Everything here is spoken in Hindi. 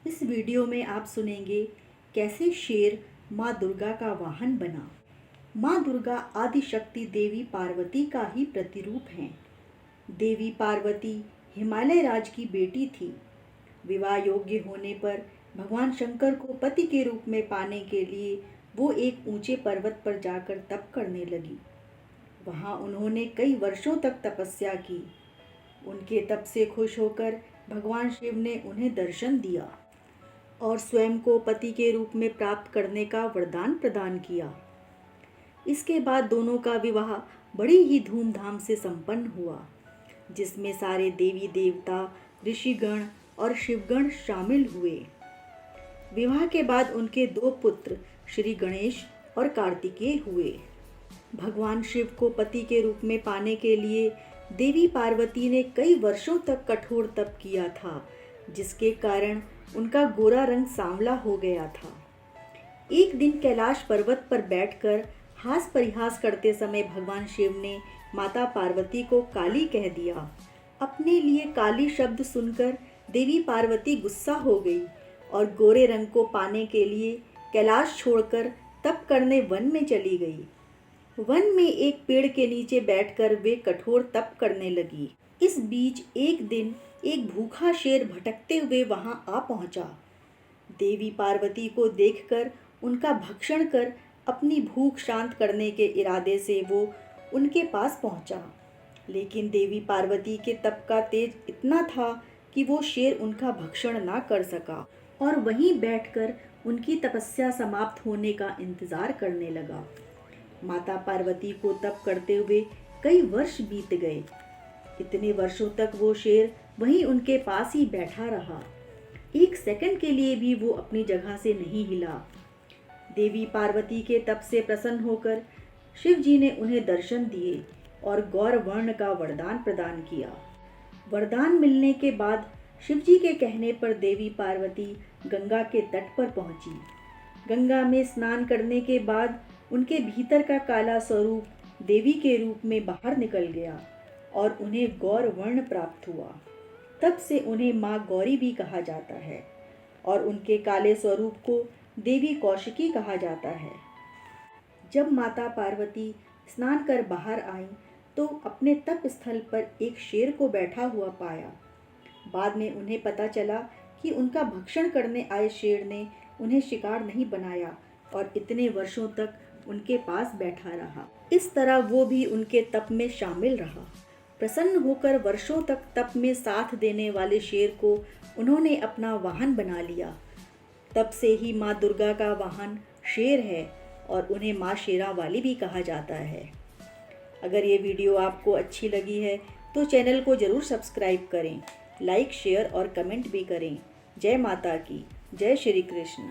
इस वीडियो में आप सुनेंगे कैसे शेर माँ दुर्गा का वाहन बना। माँ दुर्गा आदिशक्ति देवी पार्वती का ही प्रतिरूप हैं। देवी पार्वती हिमालय राज की बेटी थी। विवाह योग्य होने पर भगवान शंकर को पति के रूप में पाने के लिए वो एक ऊंचे पर्वत पर जाकर तप करने लगी। वहाँ उन्होंने कई वर्षों तक तपस्या की। उनके तप से खुश होकर भगवान शिव ने उन्हें दर्शन दिया और स्वयं को पति के रूप में प्राप्त करने का वरदान प्रदान किया। इसके बाद दोनों का विवाह बड़ी ही धूमधाम से संपन्न हुआ, जिसमें सारे देवी देवता, ऋषिगण और शिवगण शामिल हुए। विवाह के बाद उनके 2 पुत्र श्री गणेश और कार्तिकेय हुए। भगवान शिव को पति के रूप में पाने के लिए देवी पार्वती ने कई वर्षों तक कठोर तप किया था, जिसके कारण उनका गोरा रंग सांवला हो गया था। एक दिन कैलाश पर्वत पर बैठकर हास परिहास करते समय भगवान शिव ने माता पार्वती को काली कह दिया। अपने लिए काली शब्द सुनकर देवी पार्वती गुस्सा हो गई और गोरे रंग को पाने के लिए कैलाश छोड़कर तप करने वन में चली गई। वन में एक पेड़ के नीचे बैठकर वे कठोर तप करने लगी। इस बीच एक दिन एक भूखा शेर भटकते हुए वहां आ पहुंचा। देवी पार्वती को देखकर उनका भक्षण कर अपनी भूख शांत करने के इरादे से वो उनके पास पहुंचा, लेकिन देवी पार्वती के तप का तेज इतना था कि वो शेर उनका भक्षण ना कर सका और वहीं बैठकर उनकी तपस्या समाप्त होने का इंतजार करने लगा। माता पार्वती को तप करते हुए कई वर्ष बीत गए। इतने वर्षों तक वो शेर वहीं उनके पास ही बैठा रहा। एक सेकंड के लिए भी वो अपनी जगह से नहीं हिला। देवी पार्वती के तप से प्रसन्न होकर शिव जी ने उन्हें दर्शन दिए और गौर वर्ण का वरदान प्रदान किया। वरदान मिलने के बाद शिव जी के कहने पर देवी पार्वती गंगा के तट पर पहुंची। गंगा में स्नान करने के बाद उनके भीतर का काला स्वरूप देवी के रूप में बाहर निकल गया और उन्हें गौर वर्ण प्राप्त हुआ। तब से उन्हें माँ गौरी भी कहा जाता है और उनके काले स्वरूप को देवी कौशिकी कहा जाता है। जब माता पार्वती स्नान कर बाहर आईं तो अपने तप स्थल पर एक शेर को बैठा हुआ पाया। बाद में उन्हें पता चला कि उनका भक्षण करने आए शेर ने उन्हें शिकार नहीं बनाया और इतने वर्षों तक उनके पास बैठा रहा। इस तरह वो भी उनके तप में शामिल रहा। प्रसन्न होकर वर्षों तक तप में साथ देने वाले शेर को उन्होंने अपना वाहन बना लिया। तब से ही माँ दुर्गा का वाहन शेर है और उन्हें माँ शेरा वाली भी कहा जाता है। अगर ये वीडियो आपको अच्छी लगी है तो चैनल को ज़रूर सब्सक्राइब करें, लाइक, शेयर और कमेंट भी करें। जय माता की, जय श्री कृष्ण।